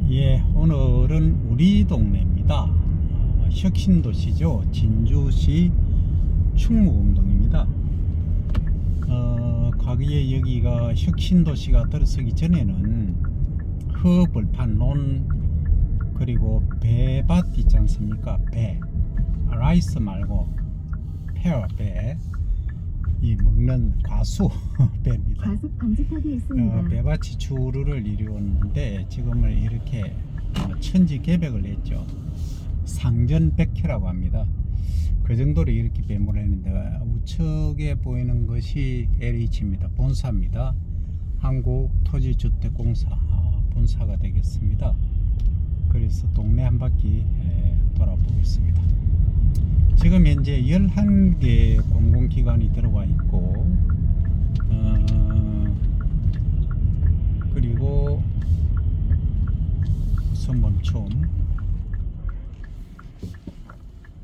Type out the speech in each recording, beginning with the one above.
예, 오늘은 우리 동네입니다. 혁신도시죠. 진주시 충무공동입니다. 과거에 여기가 혁신도시가 들어서기 전에는 흙벌판 논 그리고 배밭 있지 않습니까? 배, 라이스 말고 페어 배, 이 먹는 과수 배입니다. 과속 방지턱이 있습니다. 배밭이 주류를 이루었는데 지금은 이렇게 천지 개백을 했죠. 상전백회라고 합니다. 그 정도로 이렇게 배모를 했는데 우측에 보이는 것이 LH입니다. 본사입니다. 한국토지주택공사 본사가 되겠습니다. 그래서 동네 한 바퀴 돌아보겠습니다. 지금 현재 11개 공공기관이 들어와 있고 그리고 선범춤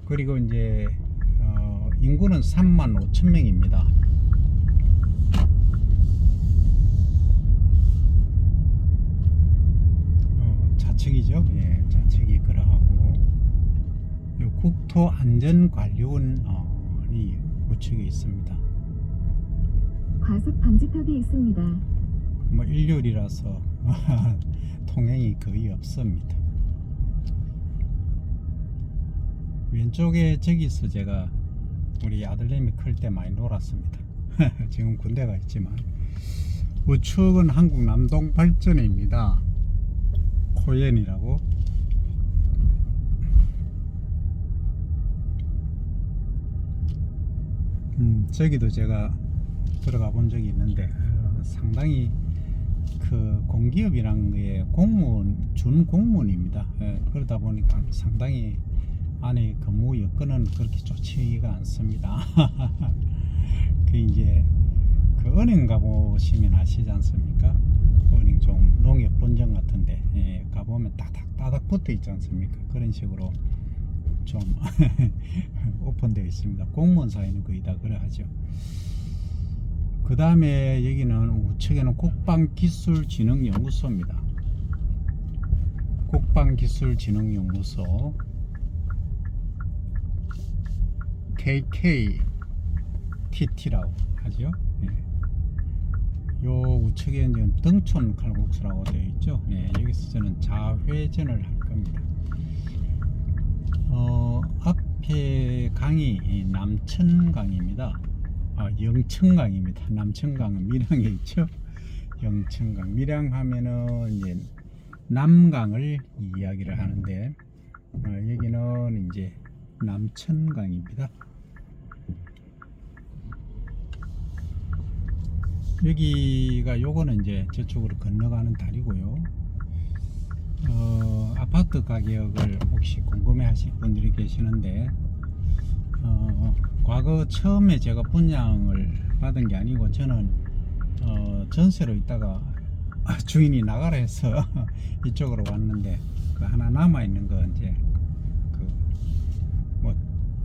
그리고 이제 인구는 35,000명입니다. 자책이죠. 예, 자책이 그러하고 국토안전관리원이 우측에 있습니다. 과속 방지턱이 있습니다. 뭐 일요일이라서 통행이 거의 없습니다. 왼쪽에 저기서 제가 우리 아들내미 클 때 많이 놀았습니다. 지금 군대가 있지만 우측은 한국남동발전입니다. 코엔이라고. 저기도 제가 들어가 본 적이 있는데 상당히 그 공기업이란 게 공무원 준 공무원입니다. 그러다 보니까 상당히 안에 근무 여건은 그렇게 좋지가 않습니다. 그 이제 그 은행 가보시면 아시지 않습니까? 은행 좀 농협 본점 같은데 가보면 따닥따닥 붙어 있지 않습니까? 그런 식으로 좀 오픈되어 있습니다. 공무원 사이는 거의 다 그래 하죠. 그 다음에 여기는 우측에는 국방기술진흥연구소입니다. 국방기술진흥연구소 KKTT라고 하죠. 요 우측에 이제 등촌 칼국수라고 되어 있죠. 여기서 저는 자회전을 할 겁니다. 앞에 강이 남천강입니다. 영천강입니다. 남천강은 밀양에 있죠. 영천강. 밀양 하면은 이제 남강을 이야기를 하는데 여기는 이제 남천강입니다. 여기가 요거는 이제 저쪽으로 건너가는 다리고요. 아파트 가격을 혹시 궁금해 하실 분들이 계시는데 과거 처음에 제가 분양을 받은 게 아니고 저는 전세로 있다가 주인이 나가라 해서 이쪽으로 왔는데 그 하나 남아 있는 거 이제 그 뭐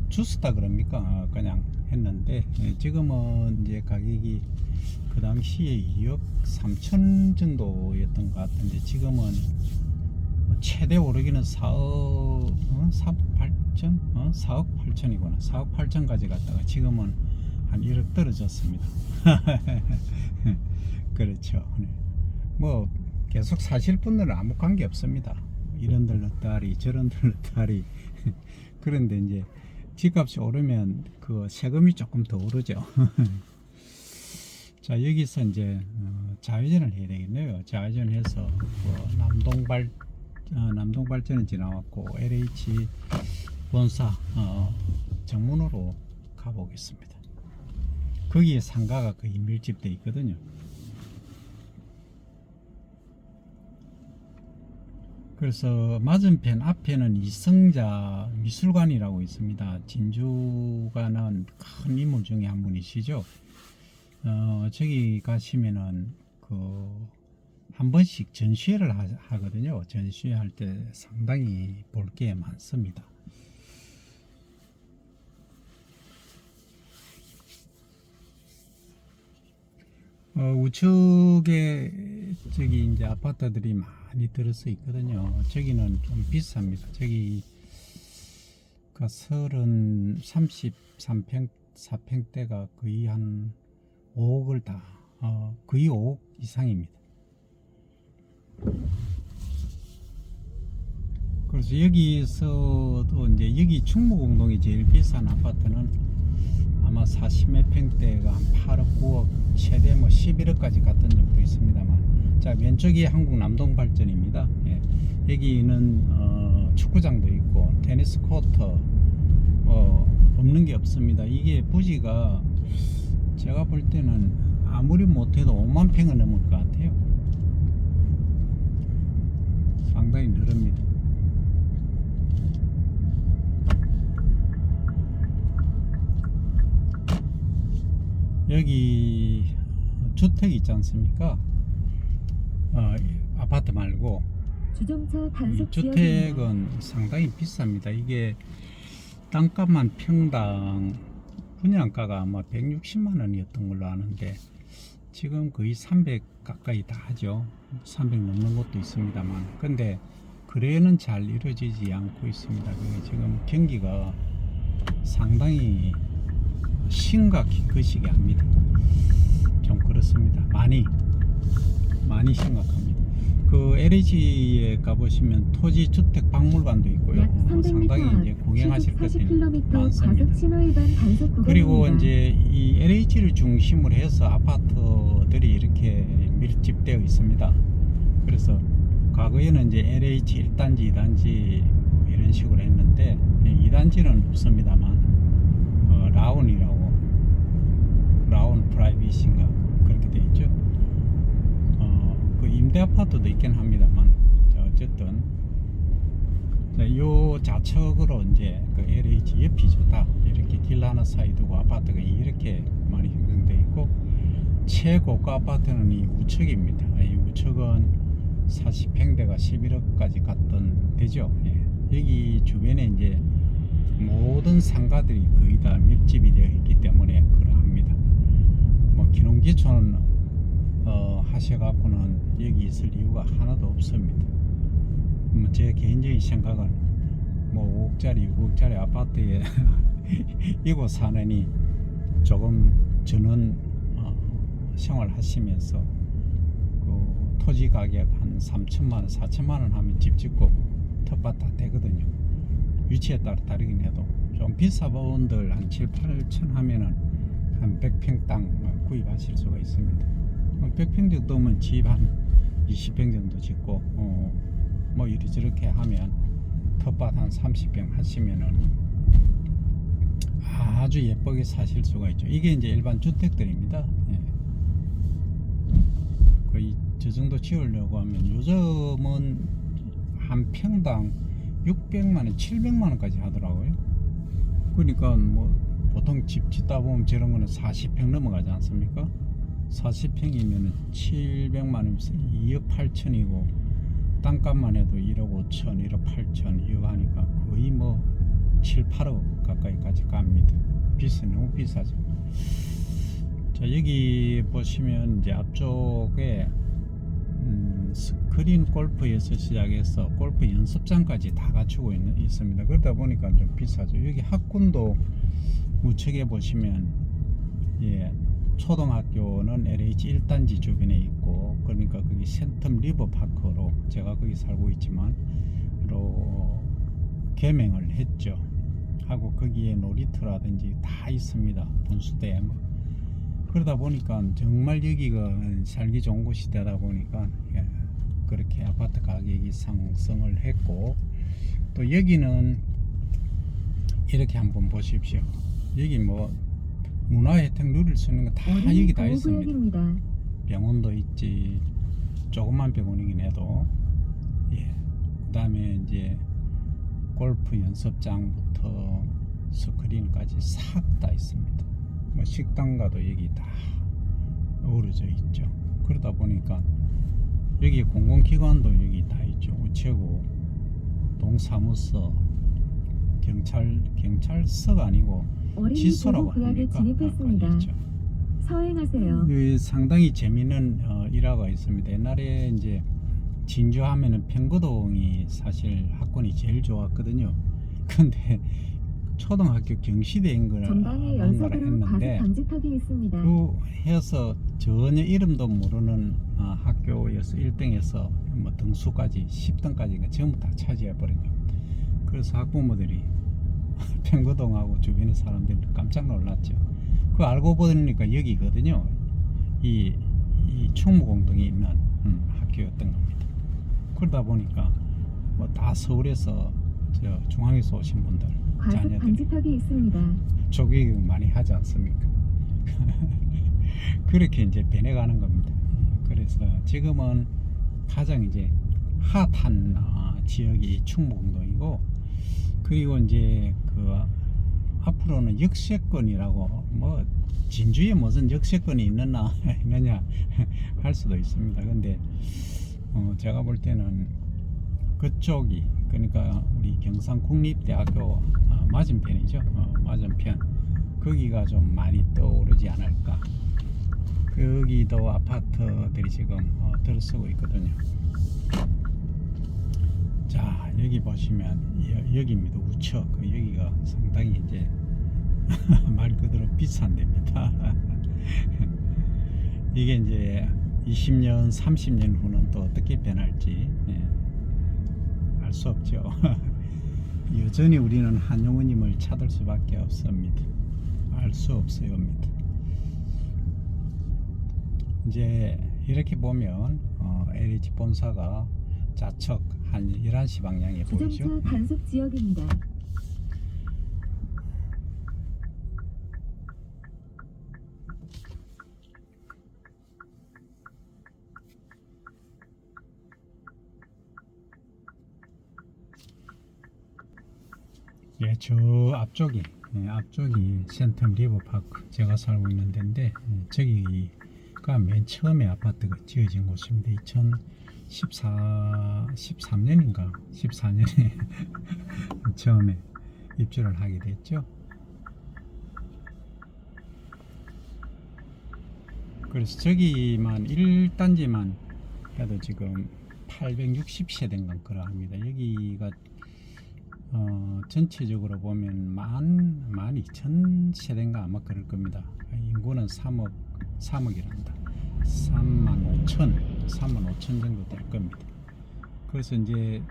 주스다 그럽니까? 그냥 했는데 지금은 이제 가격이 그 당시에 2억 3천 정도였던 것 같은데 지금은 최대 오르기는 4억 8천? 4억 8천이구나. 4억 8천까지 갔다가 지금은 한 1억 떨어졌습니다. 그렇죠. 뭐 계속 사실 분들은 아무 관계 없습니다. 이런들 넣다리 저런들 넣다리 그런데 이제 집값이 오르면 그 세금이 조금 더 오르죠. 자, 여기서 이제 좌회전을 해야 되겠네요. 좌회전해서 남동발전은 지나왔고 LH 본사 정문으로 가보겠습니다. 거기에 상가가 거의 밀집되어 있거든요. 그래서 맞은편 앞에는 이성자 미술관이라고 있습니다. 진주가 낳은 큰 인물 중에 한 분이시죠. 저기 가시면은 한 번씩 전시회를 하거든요. 전시회 할 때 상당히 볼 게 많습니다. 우측에 저기 이제 아파트들이 많이 들어서 있거든요. 저기는 좀 비쌉니다. 저기가 33평 4평대가 거의 한 5억을 다 거의 5억 이상입니다. 그래서 여기서도 이제 여기 충무공동이 제일 비싼 아파트는 아마 40몇 평대가 한 8억 9억 최대 뭐 11억까지 갔던 적도 있습니다만, 자 왼쪽이 한국 남동발전입니다. 예. 여기는 축구장도 있고 테니스 코트 없는 게 없습니다. 이게 부지가 제가 볼 때는 아무리 못해도 5만 평은 넘을 것 같아요. 상당히 늘습니다. 여기 주택 있지 않습니까? 아파트 말고 주정차 이 단속 지역입니다. 주택은 상당히 비쌉니다. 이게 땅값만 평당 분양가가 아마 160만 원이었던 걸로 아는데 지금 거의 300 가까이 다 하죠. 300 넘는 것도 있습니다만, 근데 거래는 잘 이루어지지 않고 있습니다. 그게 지금 경기가 상당히 심각히 거시기 합니다. 좀 그렇습니다. 많이 심각합니다. 그 LH에 가보시면 토지 주택 박물관도 있고요. 약 300m 상당히 이제 앞 구경하실 것들이 40km 많습니다. 과속 신호위반 단속 구간입니다. 그리고 이제 이 LH를 중심으로 해서 아파트들이 이렇게 밀집되어 있습니다. 그래서 과거에는 이제 LH 1단지, 2단지 뭐 이런 식으로 했는데 2단지는 없습니다만 라운 프라이빗인가 그렇게 되어 있죠. 그 임대 아파트도 있긴 합니다만, 어쨌든 요 좌측으로 이제 그 LH 옆이 좋다 이렇게 길 하나 사이 두고 아파트가 이렇게 많이 형성되어 있고, 최고가 아파트는 이 우측입니다. 이 우측은 40평대가 11억까지 갔던 데죠. 예. 여기 주변에 이제 모든 상가들이 거의 다 밀집이 되어 있기 때문에 그러합니다. 뭐 기농기촌 하셔갖고는 여기 있을 이유가 하나도 없습니다. 뭐 제 개인적인 생각은 뭐 5억짜리 6억짜리 아파트에 이곳 사느니 조금 저는 생활하시면서 그 토지 가격 한 3천만원 4천만원 하면 집 짓고 텃밭 다 되거든요. 위치에 따라 다르긴 해도 좀 비싸 본들 한 7, 8천 하면은 한 100평 땅 구입하실 수가 있습니다. 100평 정도면 집 한 20평 정도 짓고 뭐 이리저렇게 하면 텃밭 한 30평 하시면은 아주 예쁘게 사실 수가 있죠. 이게 이제 일반 주택들입니다. 예. 거의 저 정도 지으려고 하면 요즘은 한 평당 600만원, 700만원까지 하더라고요. 그러니까 뭐 보통 집 짓다 보면 저런 거는 40평 넘어가지 않습니까? 40평이면 700만원이면 2억 8천이고 땅값만 해도 1억 5천, 1억 8천 이거 하니까 거의 뭐 7, 8억 가까이까지 갑니다. 너무 비싸죠. 자, 여기 보시면 이제 앞쪽에 스크린 골프에서 시작해서 골프 연습장까지 다 갖추고 있습니다. 그러다 보니까 좀 비싸죠. 여기 학군도 우측에 보시면 초등학교는 LH 1단지 주변에 있고, 그러니까 거기 센텀 리버파크로 제가 거기 살고 있지만 개명을 했죠. 하고 거기에 놀이터라든지 다 있습니다. 분수대 그러다 보니까 정말 여기가 살기 좋은 곳이 되다 보니까 그렇게 아파트 가격이 상승을 했고, 또 여기는 이렇게 한번 보십시오. 여기 뭐 문화 혜택 누릴 수 있는 거 다 여기 다 있습니다. 병원도 있지, 조그만 병원이긴 해도 그 다음에 이제 골프 연습장부터 스크린까지 싹 다 있습니다. 뭐 식당가도 여기 다 어우러져 있죠. 그러다 보니까 여기 공공기관도 여기 다 있죠. 우체국, 동사무소, 경찰서가 아니고 어린이 지소라고 보호구역에 합니까? 진입했습니다. 서행하세요. 상당히 재미있는 일화가 있습니다. 옛날에 이제 진주 하면은 평거동이 사실 학군이 제일 좋았거든요. 근데 초등학교 경시대인 걸 전방에 뭔가를 연속으로 과속 했는데 방지턱이 있습니다. 그 해서 전혀 이름도 모르는 학교에서 1등에서 뭐 등수까지 10등까지가 전부 다 차지해 버린 겁니다. 그래서 학부모들이 평거동하고 주변의 사람들이 깜짝 놀랐죠. 그 알고 보니까 여기거든요. 이 충무공동에 있는 학교였던 겁니다. 그러다 보니까 뭐 다 서울에서 저 중앙에서 오신 분들 과속 자녀들이 방지턱이 있습니다. 조교육 많이 하지 않습니까? 그렇게 이제 변해가는 겁니다. 그래서 지금은 가장 이제 핫한 지역이 충무공동이고, 그리고 이제 그 앞으로는 역세권이라고, 뭐 진주에 무슨 역세권이 있느냐 할 수도 있습니다. 근데 제가 볼 때는 그쪽이, 그러니까 우리 경상국립대학교 맞은편이죠. 맞은편 거기가 좀 많이 떠오르지 않을까. 거기도 아파트들이 지금 들어서고 있거든요. 자, 여기 보시면 여기입니다. 우측. 여기가 상당히 이제 말 그대로 비싼 데입니다. 이게 이제 20년 30년 후는 또 어떻게 변할지 알 수 없죠. 여전히 우리는 한용우님을 찾을 수밖에 없습니다. 알 수 없어요입니다. 이제 이렇게 보면 LH 본사가 좌측 한 11시 방향에 보이죠. 주정차 단속 지역입니다. 예, 저 앞쪽이 센텀 리버파크, 제가 살고 있는 데인데, 저기가 맨 처음에 아파트가 지어진 곳입니다. 13년인가 14년에 처음에 입주를 하게 됐죠. 그래서 저기만 1단지만 해도 지금 860세대인가 그러합니다. 여기가 전체적으로 보면 12,000세대인가 아마 그럴 겁니다. 인구는 3억이란다. 35,000 정도 될 겁니다. 그래서 이제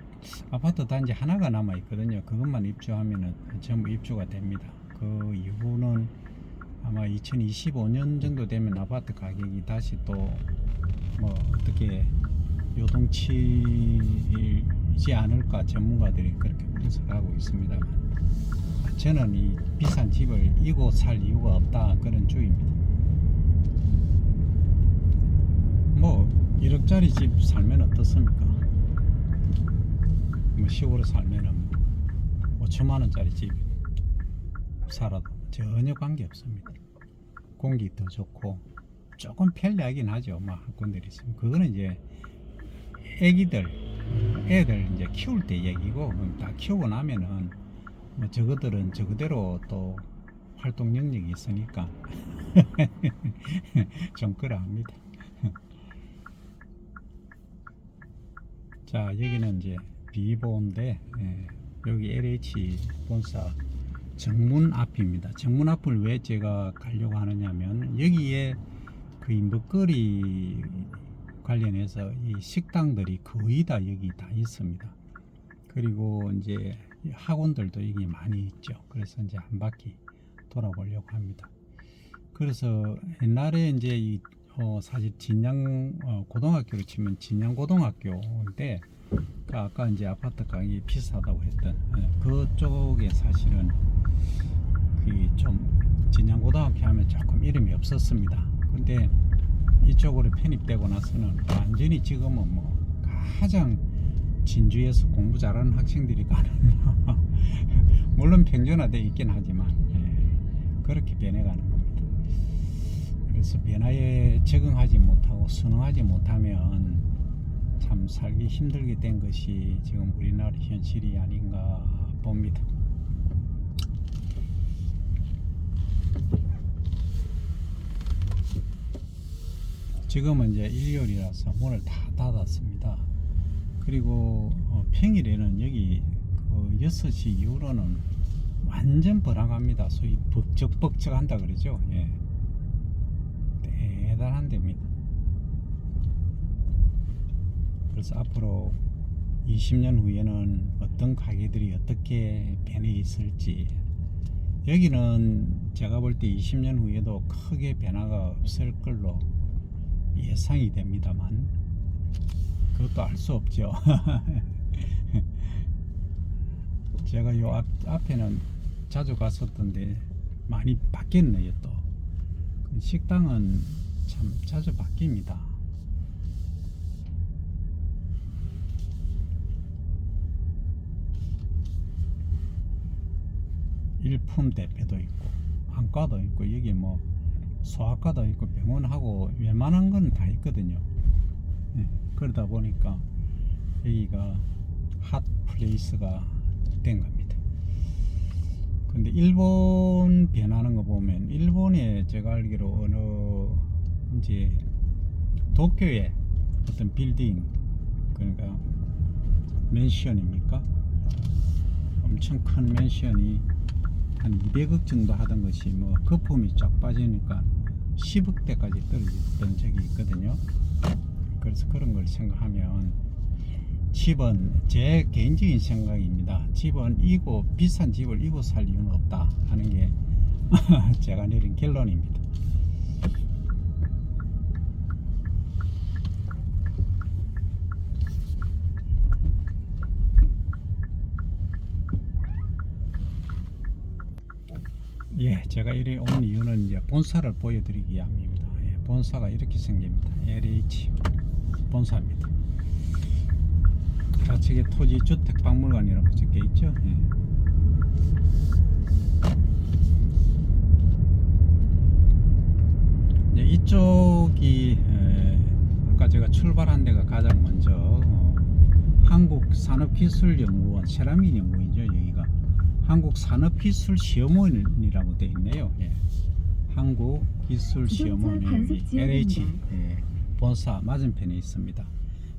아파트 단지 하나가 남아 있거든요. 그것만 입주하면은 전부 입주가 됩니다. 그 이후는 아마 2025년 정도 되면 아파트 가격이 다시 또 뭐 어떻게 요동치지 않을까, 전문가들이 그렇게 분석하고 있습니다만, 저는 이 비싼 집을 이곳 살 이유가 없다, 그런 주의입니다. 뭐 1억짜리 집 살면 어떻습니까? 뭐 시골에 살면은 5천만원짜리 집 살아도 전혀 관계 없습니다. 공기 더 좋고 조금 편리하긴 하죠. 뭐 학군들이 있으면 그거는 이제 애들 이제 키울 때 얘기고, 다 키우고 나면은 뭐 저거들은 저거대로 또 활동 능력이 있으니까 좀 그러합니다. 자, 여기는 이제 비보인데, 여기 LH 본사 정문 앞입니다. 정문 앞을 왜 제가 가려고 하느냐면, 여기에 그 먹거리 관련해서 이 식당들이 거의 다 여기 다 있습니다. 그리고 이제 학원들도 여기 많이 있죠. 그래서 이제 한 바퀴 돌아보려고 합니다. 그래서 옛날에 이제 사실 진양 고등학교로 치면 진양 고등학교인데, 아까 이제 아파트 가격이 비싸다고 했던 그쪽에 사실은 그 좀 진양 고등학교 하면 조금 이름이 없었습니다. 근데 이쪽으로 편입되고 나서는 완전히 지금은 뭐 가장 진주에서 공부 잘하는 학생들이 가는 물론 평준화되어 있긴 하지만 그렇게 변해가는 겁니다. 그래서 변화에 적응하지 못하고 순응하지 못하면 참 살기 힘들게 된 것이 지금 우리나라 현실이 아닌가 봅니다. 지금은 이제 일요일이라서 문을 다 닫았습니다. 그리고 평일에는 여기 그 6시 이후로는 완전 번화가입니다. 소위 벅적벅적 한다 그러죠. 예. 대단한 데입니다. 그래서 앞으로 20년 후에는 어떤 가게들이 어떻게 변해 있을지, 여기는 제가 볼 때 20년 후에도 크게 변화가 없을 걸로 예상이 됩니다만, 그것도 알 수 없죠. 제가 요 앞에는 자주 갔었던데 많이 바뀌었네요. 또 식당은 참 자주 바뀝니다. 일품 대패도 있고 안과도 있고, 여기 뭐 소아과도 있고 병원하고 웬만한 건 다 있거든요. 네, 그러다 보니까 여기가 핫 플레이스가 된 겁니다. 근데 일본 변하는 거 보면, 일본에 제가 알기로 어느 이제 도쿄에 어떤 빌딩, 그러니까 맨션입니까? 엄청 큰 맨션이 한 200억 정도 하던 것이 뭐 거품이 쫙 빠지니까 10억대까지 떨어졌던 적이 있거든요. 그래서 그런 걸 생각하면 집은, 제 개인적인 생각입니다, 집은 비싼 집을 이고 살 이유는 없다 하는 게 제가 내린 결론입니다. 예, 제가 이리 온 이유는 이제 본사를 보여드리기 위함입니다. 예, 본사가 이렇게 생깁니다. LH 본사입니다. 좌측에 토지주택박물관이라고 적혀 있죠. 예. 이제 이쪽이 아까 제가 출발한 데가 가장 먼저 한국산업기술연구원 세라믹 연구원이죠. 여기가 한국산업기술시험원이라고 되어 있네요. 예. 한국기술시험원 LH 본사 맞은편에 있습니다.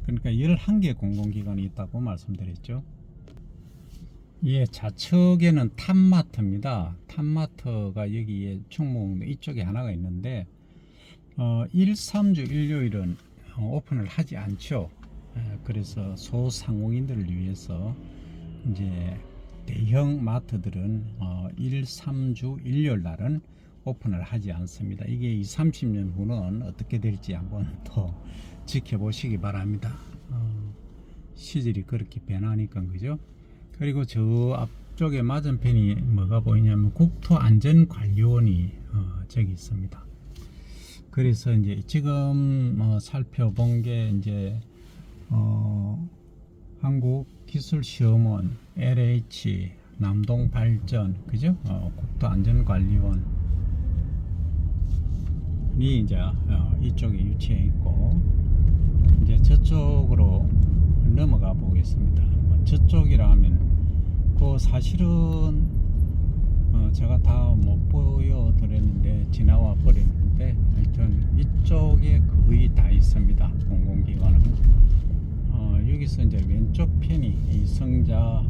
그러니까 11개 공공기관이 있다고 말씀드렸죠. 예, 좌측에는 탑마트입니다. 탑마트가 여기에 충무공도 이쪽에 하나가 있는데 1, 3주 일요일은 오픈을 하지 않죠. 그래서 소상공인들을 위해서 이제 대형 마트들은 1, 3주 일요일 날은 오픈을 하지 않습니다. 이게 20, 30년 후는 어떻게 될지 한번 더 지켜보시기 바랍니다. 시절이 그렇게 변하니까, 그죠? 그리고 저 앞쪽에 맞은편이 뭐가 보이냐면 국토안전관리원이 저기 있습니다. 그래서 이제 지금 살펴본 게 이제 한국기술시험원, LH, 남동발전, 그죠? 국토안전관리원이 이제 이쪽에 위치해 있고, 이제 저쪽으로 넘어가 보겠습니다. 저쪽이라 하면 그 사실은 제가 다 못 보여드렸는데 지나와 버렸는데, 하여튼 이쪽에 거의 다 있습니다. 공공기관은 여기서 이제 왼쪽 편이 이성자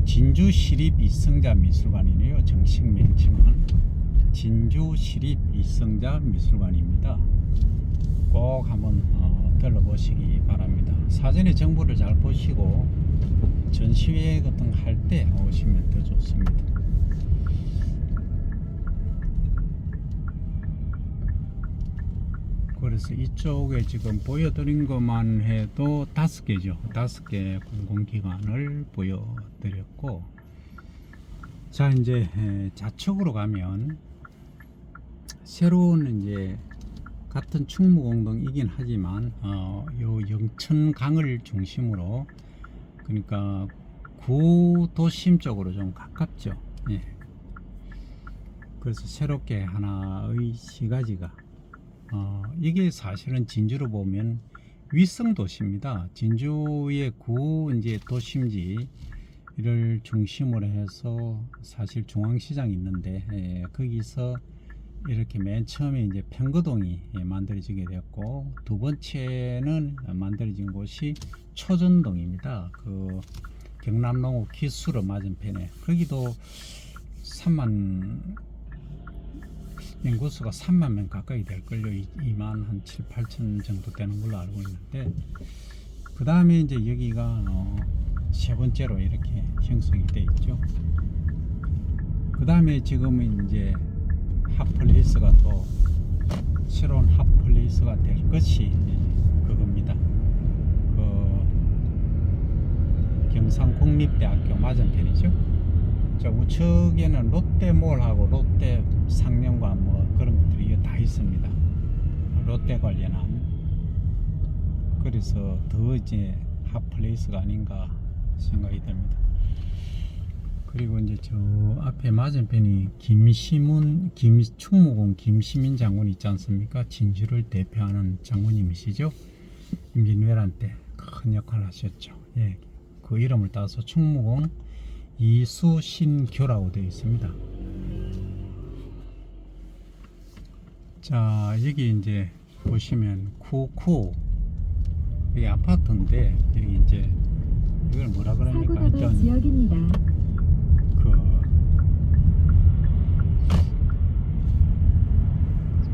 진주시립 이성자 미술관이네요. 정식 명칭은 진주시립 이성자 미술관입니다. 꼭 한번 들러보시기 바랍니다. 사전에 정보를 잘 보시고 전시회 같은 거 할 때 오시면 더 좋습니다. 그래서 이쪽에 지금 보여드린 것만 해도 5개죠. 5개 공공기관을 보여드렸고, 자, 이제 좌측으로 가면 새로운 이제 같은 충무공동이긴 하지만 요 영천강을 중심으로, 그러니까 구도심 쪽으로 좀 가깝죠. 예. 그래서 새롭게 하나의 시가지가 이게 사실은 진주로 보면 윗성 도시입니다. 진주의 구 이제 도심지를 중심으로 해서 사실 중앙시장이 있는데 거기서 이렇게 맨 처음에 이제 평거동이 만들어지게 되었고, 두 번째는 만들어진 곳이 초전동입니다. 그 경남농업 기수로 맞은편에, 거기도 3만 인구수가 3만 명 가까이 될걸요. 2만 한 7, 8천 정도 되는 걸로 알고 있는데, 그 다음에 이제 여기가 세 번째로 이렇게 형성이 되어 있죠. 그 다음에 지금은 이제 핫플레이스가 또 새로운 핫플레이스가 될 것이 그겁니다. 그 경상국립대학교 맞은편이죠. 자, 우측에는 롯데몰하고 롯데 상점관 뭐 그런 것들이 다 있습니다. 롯데 관련한. 그래서 더 이제 핫플레이스가 아닌가 생각이 됩니다. 그리고 이제 저 앞에 맞은편이 충무공 김시민 장군 있지 않습니까? 진주를 대표하는 장군님이시죠. 임진왜란 때 큰 역할을 하셨죠. 예, 그 이름을 따서 충무공 이수신교라고 되어 있습니다. 자, 여기 이제 보시면 쿠쿠, 여기 아파트인데, 여기 이제 이걸 뭐라 그럽니까? 사고다발 일단 지역입니다.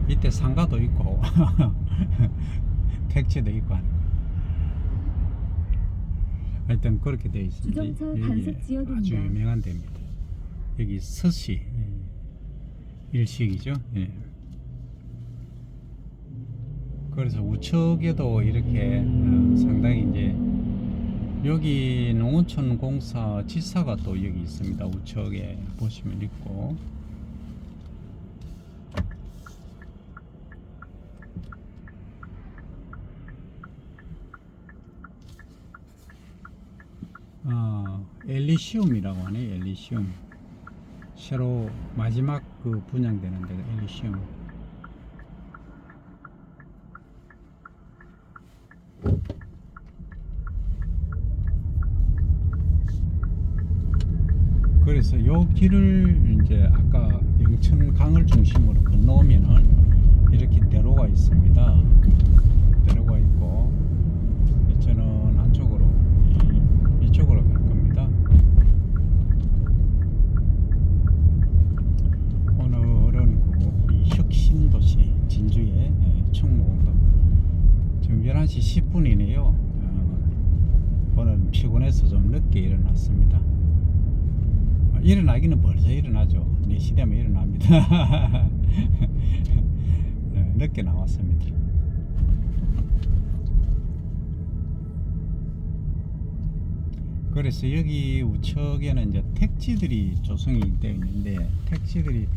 밑에 상가도 있고 택지도 있고 하는, 하여튼 그렇게 되어 있습니다. 주정차 단속 지역입니다. 아주 유명한 데입니다. 여기 서시 일식이죠. 예. 그래서 우측에도 이렇게 상당히 이제 여기 농어촌공사 지사가 또 여기 있습니다. 우측에 보시면 있고, 엘리시움이라고 하네. 엘리시움, 새로 마지막 그 분양되는 데가 엘리시움. 그래서 요 길을 이제 아까 영천강을 중심으로 건너오면은 이렇게 대로가 있습니다. 대로가 있고, 저는 안쪽으로 이쪽으로 갈 겁니다. 오늘은 이 혁신도시 진주의 충무공도 지금 11시 10분이네요. 오늘 피곤해서 좀 늦게 일어났습니다. 일어나기는 벌써 일어나죠. 4시 되면 일어납니다. 늦게 나왔습니다. 그래서 여기 우측에는 이제 택지들이 조성이 되어 있는데, 택지들이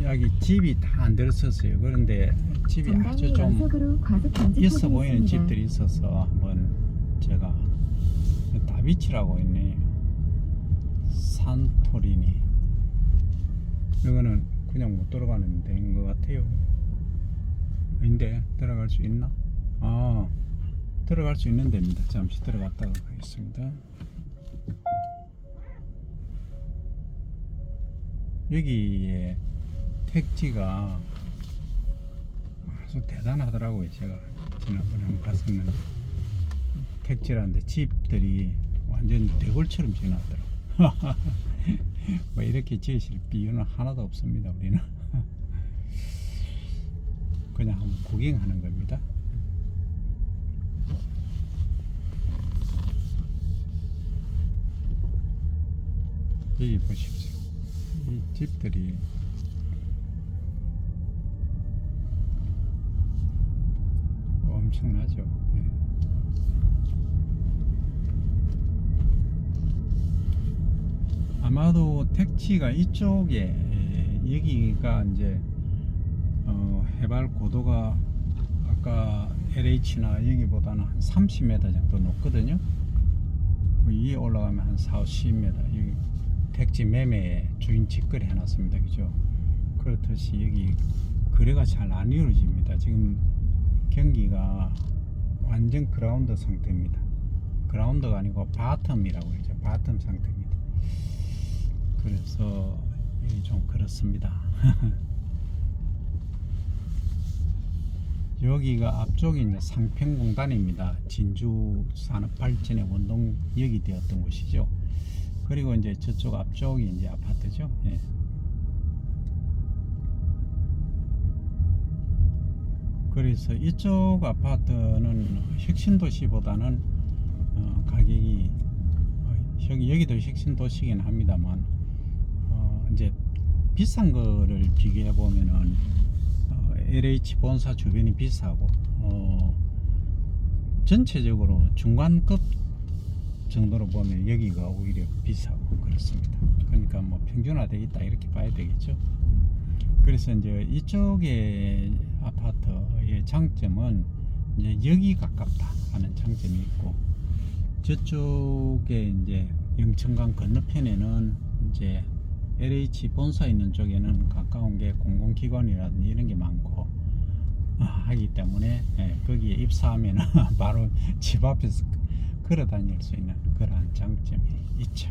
여기 집이 다 안 들었었어요. 그런데 집이 아주 좀 있어 보이는 집들이 있어서 한번 제가, 다비치라고 있네요. 산토리니. 이거는 그냥 못 들어가는 데인 것 같아요. 근데 들어갈 수 있나? 들어갈 수 있는 데입니다. 잠시 들어갔다가 가겠습니다. 여기에 택지가 아주 대단하더라고요. 제가 지난번에 한번 갔었는데, 택지라는데 집들이 완전 대골처럼 지어놨더라고요. 뭐 이렇게 지으실 비유는 하나도 없습니다. 우리는 그냥 한번 구경하는 겁니다. 여기 보십시오. 이 집들이 엄청나죠. 예. 아마도 택지가 이쪽에, 여기가 이제 해발 고도가 아까 LH나 여기보다는 한 30m 정도 높거든요. 위에 올라가면 한 4, 50m. 여기 택지 매매에 주인 직거래 해놨습니다. 그죠? 그렇듯이 여기 거래가 잘 안 이루어집니다. 지금 경기가 완전 그라운드 상태입니다. 그라운드가 아니고 바텀이라고 하죠. 바텀 상태입니다. 그래서 여기 좀 그렇습니다. 여기가 앞쪽이 이제 상평공단입니다. 진주 산업발전의 원동력이 되었던 곳이죠. 그리고 이제 저쪽 앞쪽이 이제 아파트죠. 예. 그래서 이쪽 아파트는 혁신도시보다는 가격이 여기도 혁신도시긴 합니다만 이제 비싼 거를 비교해 보면은 LH 본사 주변이 비싸고 전체적으로 중간급 정도로 보면 여기가 오히려 비싸고 그렇습니다. 그러니까 뭐 평준화되어 있다 이렇게 봐야 되겠죠. 그래서 이제 이쪽의 아파트의 장점은 이제 여기 가깝다 하는 장점이 있고, 저쪽에 이제 영천강 건너편에는 이제 LH 본사 있는 쪽에는 가까운 게 공공기관이라든지 이런 게 많고 하기 때문에 거기에 입사하면 바로 집 앞에서 걸어 다닐 수 있는 그러한 장점이 있죠.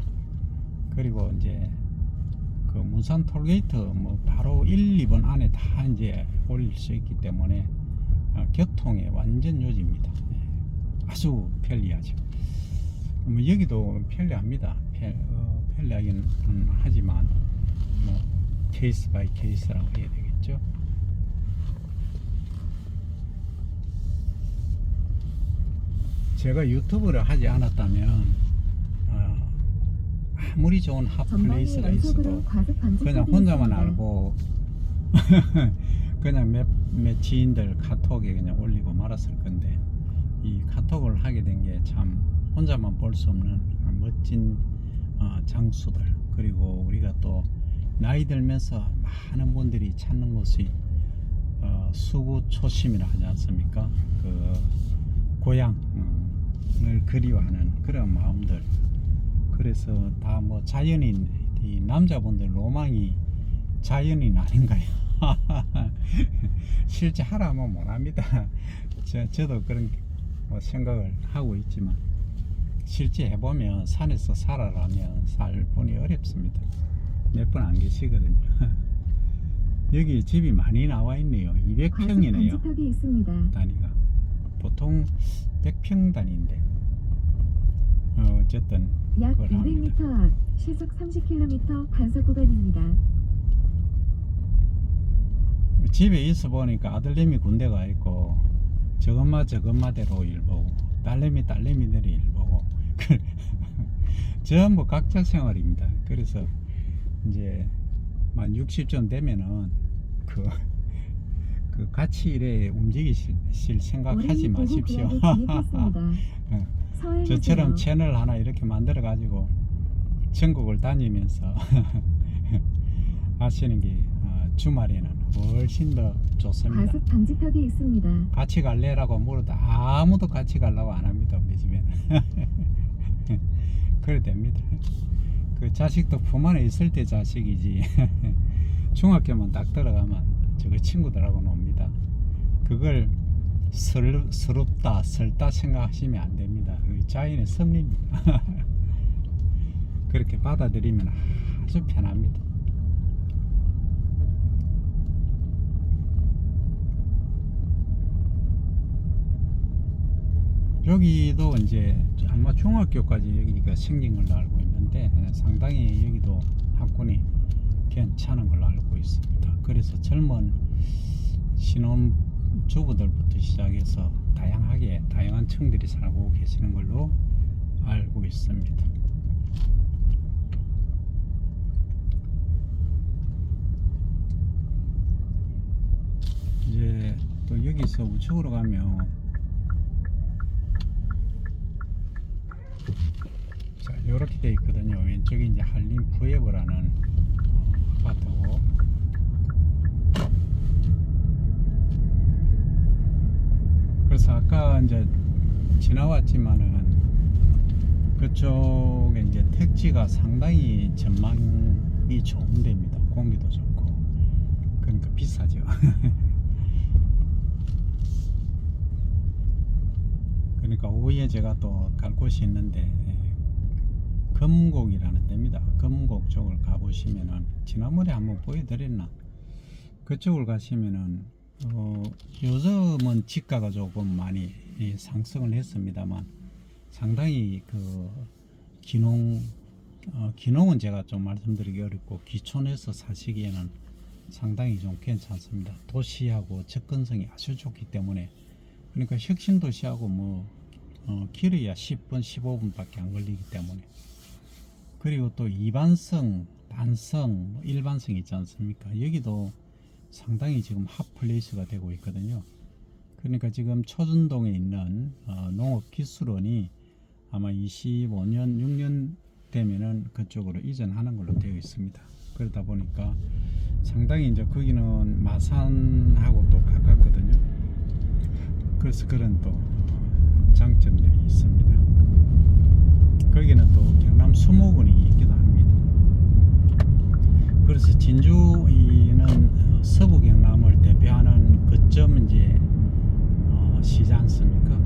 그리고 이제 그 문산 톨게이트 뭐 바로 1, 2번 안에 다 이제 올릴 수 있기 때문에 교통의 완전 요지입니다. 아주 편리하죠. 뭐 여기도 편리합니다. 편리하긴 하지만 뭐 케이스 바이 케이스라고 해야 되겠죠. 제가 유튜브를 하지 않았다면 아무리 좋은 핫플레이스가 있어도 그냥 혼자만 알고 그냥 몇 지인들 카톡에 그냥 올리고 말았을 건데, 이 카톡을 하게 된 게 참 혼자만 볼 수 없는 멋진 장수들, 그리고 우리가 또 나이 들면서 많은 분들이 찾는 곳이 수구초심이라 하지 않습니까? 그 고향을 그리워하는 그런 마음들. 그래서 다 뭐 자연인, 이 남자분들 로망이 자연인 아닌가요? 실제 하라면 못합니다. 저도 그런 뭐 생각을 하고 있지만 실제 해보면 산에서 살아라면 살 분이 어렵습니다. 몇 분 안 계시거든요. 여기 집이 많이 나와 있네요. 200평이네요. 단위가 보통 100평 단위인데 어쨌든 약 200m 앞 시속 30km 단속 구간입니다. 집에 있어 보니까 아들내미 군대 가 있고 저것마대로 일 보고 딸내미들이 일 보고 전부 각자 생활입니다. 그래서 이제 만 60점 되면은 그 같이 이래 움직이실 생각하지 마십시오. 저처럼 채널 하나 이렇게 만들어 가지고 전국을 다니면서 하시는 게 주말에는 훨씬 더 좋습니다. 과속 방지턱이 있습니다. 같이 갈래라고 물어도 아무도 같이 가려고 안 합니다. 우리 집에는. 그래 됩니다. 그 자식도 품 안에 있을 때 자식이지 중학교만 딱 들어가면 저거 친구들하고 놉니다. 그걸 서럽다 설다 생각하시면 안 됩니다. 자연의 섭리입니다. 그렇게 받아들이면 아주 편합니다. 여기도 이제 아마 중학교까지 여기가 생긴 걸로 알고 있는데 상당히 여기도 학군이 괜찮은 걸로 알고 있습니다. 그래서 젊은 신혼주부들부터 시작해서 다양한 층들이 살고 계시는 걸로 알고 있습니다. 이제 또 여기서 우측으로 가면 자, 이렇게 돼 있거든요. 왼쪽이 이제 한림 푸에버라는 아파트고, 그래서 아까 이제 지나왔지만은 그쪽에 이제 택지가 상당히 전망이 좋은 데입니다. 공기도 좋고, 그러니까 비싸죠. 그러니까 오후에 제가 또 갈 곳이 있는데 금곡이라는 데입니다. 금곡 쪽을 가보시면은 지난번에 한번 보여드렸나? 그쪽을 가시면은 요즘은 지가가 조금 많이 상승을 했습니다만 상당히 그 기농은 제가 좀 말씀드리기 어렵고 기촌에서 사시기에는 상당히 좀 괜찮습니다. 도시하고 접근성이 아주 좋기 때문에 그러니까 혁신도시하고 뭐 길어야 10분 15분밖에 안 걸리기 때문에 그리고 또 이반성 단성 뭐 일반성 있지 않습니까? 여기도 상당히 지금 핫플레이스가 되고 있거든요. 그러니까 지금 초전동에 있는 농업기술원이 아마 25년 6년 되면은 그쪽으로 이전하는 걸로 되어 있습니다. 그러다 보니까 상당히 이제 거기는 마산하고 또 가깝거든요. 그래서 그런 또 장점들이 있습니다. 거기는 또 경남 수목원이 있기도 합니다. 그래서 진주는 서부 경남을 대표하는 거점 이제 시지 않습니까?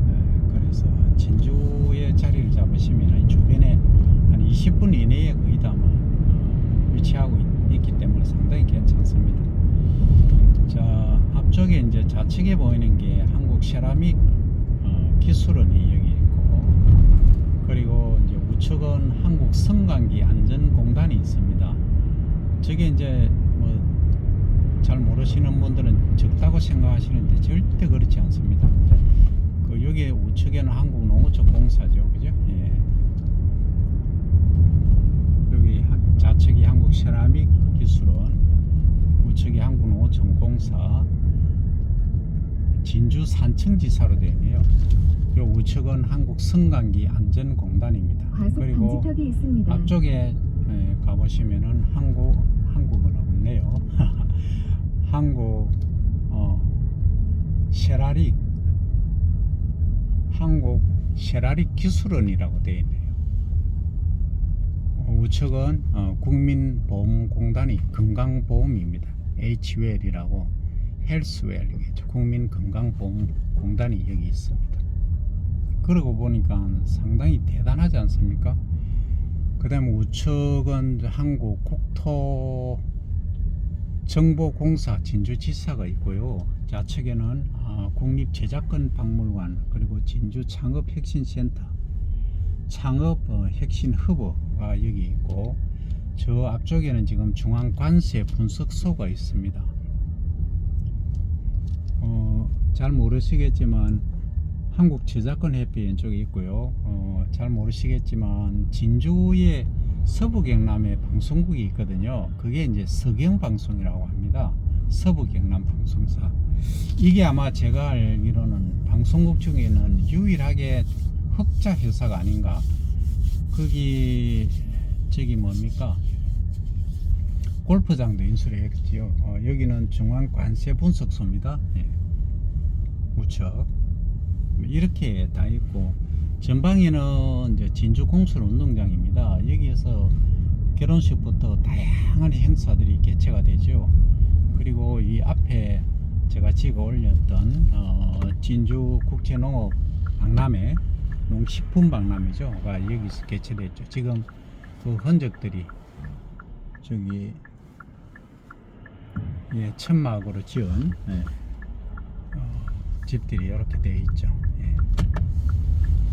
그래서 진주에 자리를 잡으시면 주변에 한 20분 이내에 거의 다 위치하고 있기 때문에 상당히 괜찮습니다. 자, 앞쪽에 이제 좌측에 보이는 게 한국 세라믹 기술원이 여기 있고, 그리고 이제 우측은 한국 성강기 안전공단이 있습니다. 저게 이제 뭐 잘 모르시는 분들은 적다고 생각하시는데 절대 그렇지 않습니다. 그 여기 우측에는 한국농어촌공사죠, 그죠? 예. 여기 좌측이 한국 세라믹 기술원, 우측이 한국농어촌공사, 진주 산청지사로 되어 있네요. 요 우측은 한국 성강기 안전공단입니다. 과속 그리고 방지턱이 있습니다. 앞쪽에 가보시면은 한국은 없네요. 한국 세라릭 한국 세라릭 기술원이라고 되어 있네요. 우측은 국민보험공단이 건강보험입니다. HWell이라고 헬스웰이겠죠. 국민건강보험공단이 여기 있습니다. 그러고 보니까 상당히 대단하지 않습니까? 그 다음에 우측은 한국국토정보공사 진주지사가 있고요. 좌측에는 국립제작권박물관, 그리고 진주창업혁신센터, 창업혁신허브가 여기 있고, 저 앞쪽에는 지금 중앙관세 분석소가 있습니다. 잘 모르시겠지만 한국저작권협회 이쪽에 있고요. 잘 모르시겠지만 진주의 서부경남에 방송국이 있거든요. 그게 이제 서경방송이라고 합니다. 서부경남방송사. 이게 아마 제가 알기로는 방송국 중에는 유일하게 흑자 회사가 아닌가. 거기 저기 뭡니까? 골프장도 인수를 했지요. 여기는 중앙관세분석소입니다. 예. 우측 이렇게 다 있고, 전방에는 이제 진주 공설 운동장입니다. 여기에서 결혼식부터 다양한 행사들이 개최가 되죠. 그리고 이 앞에 제가 찍어 올렸던 진주 국제농업 박람회, 농식품 박람회죠가 여기서 개최됐죠. 지금 그 흔적들이 저기 천막으로 지은 집들이 이렇게 되어 있죠.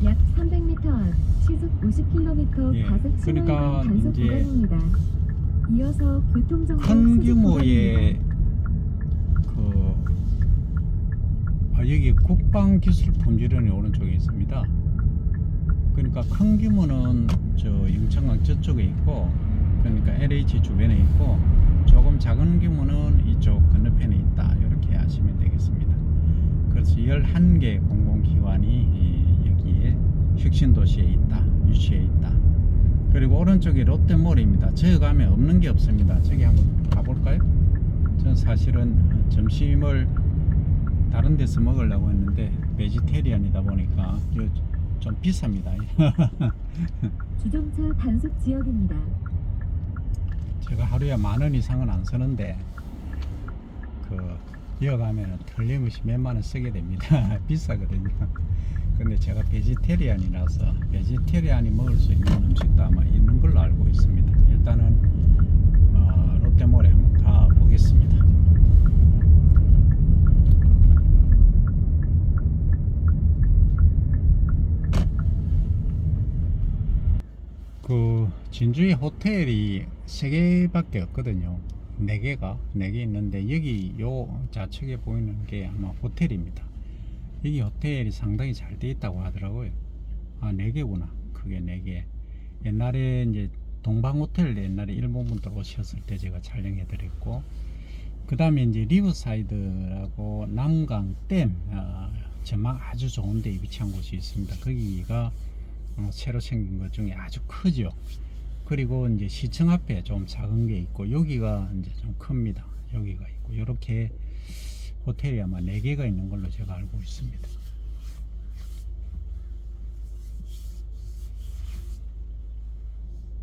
약 300m 앞 시속 50km 과속 신호 그러니까 위반 단속 이제 구간입니다. 이어서 교통정보 큰 수집 규모의 구간입니다. 여기 국방기술품질원이 오른쪽에 있습니다. 그러니까 큰 규모는 저 영천강 저쪽에 있고, 그러니까 LH 주변에 있고, 조금 작은 규모는 이쪽 건너편에 있다, 이렇게 아시면 되겠습니다. 그래서 11개 공공기관이 여기에 혁신도시에 있다, 유치해 있다. 그리고 오른쪽이 롯데몰입니다. 저기 가면 없는 게 없습니다. 저기 한번 가볼까요? 전 사실은 점심을 다른 데서 먹으려고 했는데 베지테리안이다 보니까 좀 비쌉니다. 주정차 단속 지역입니다. 제가 하루에 10,000원 이상은 안 쓰는데 이어가면 틀림없이 몇만 원 쓰게 됩니다. 비싸거든요. 근데 제가 베지테리안이라서 베지테리안이 먹을 수 있는 음식도 아마 있는 걸로 알고 있습니다. 일단은 롯데몰에 한번 가 보겠습니다. 그 진주에 호텔이 3개밖에 없거든요. 4개 있는데 여기 요 좌측에 보이는 게 아마 호텔입니다. 여기 호텔이 상당히 잘 돼 있다고 하더라고요. 아, 4개구나. 그게 4개. 옛날에 이제 동방호텔 옛날에 일본 분들 오셨을 때 제가 촬영해 드렸고, 그 다음에 이제 리버사이드라고 남강댐 전망 아주 좋은 데 위치한 곳이 있습니다. 거기가 새로 생긴 것 중에 아주 크죠. 그리고 이제 시청 앞에 좀 작은 게 있고, 여기가 이제 좀 큽니다. 여기가 있고, 이렇게 호텔이 아마 4개가 있는 걸로 제가 알고 있습니다.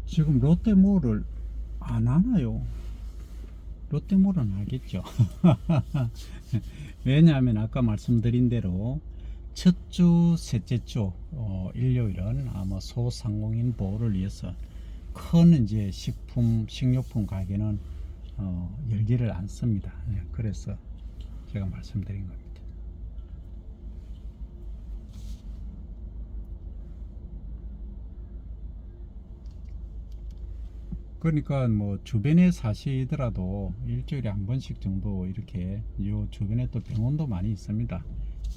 지금 롯데몰을 안 하나요? 롯데몰은 알겠죠. 왜냐하면 아까 말씀드린 대로 첫 주, 셋째 주 일요일은 아마 소상공인 보호를 위해서 큰 이제 식료품 가게는 열지를 않습니다. 네, 그래서 제가 말씀드린 겁니다. 그러니까 뭐 주변에 사시더라도 일주일에 한 번씩 정도 이렇게 요 주변에 또 병원도 많이 있습니다.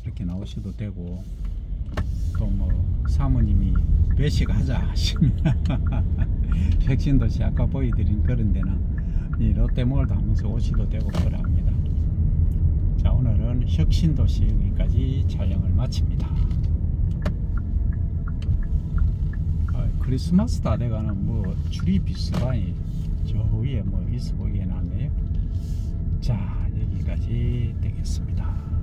이렇게 나오셔도 되고, 또 뭐 사모님이 외식하자 하시면 혁신도시 아까 보여드린 그런 데는 이 롯데몰도 하면서 오셔도 되고 그럽니다. 자, 오늘은 혁신도시 여기까지 촬영을 마칩니다. 크리스마스 다 돼가는 뭐 추리 비스라이 저 위에 뭐 있어 보이게 해놨네요. 자, 여기까지 되겠습니다.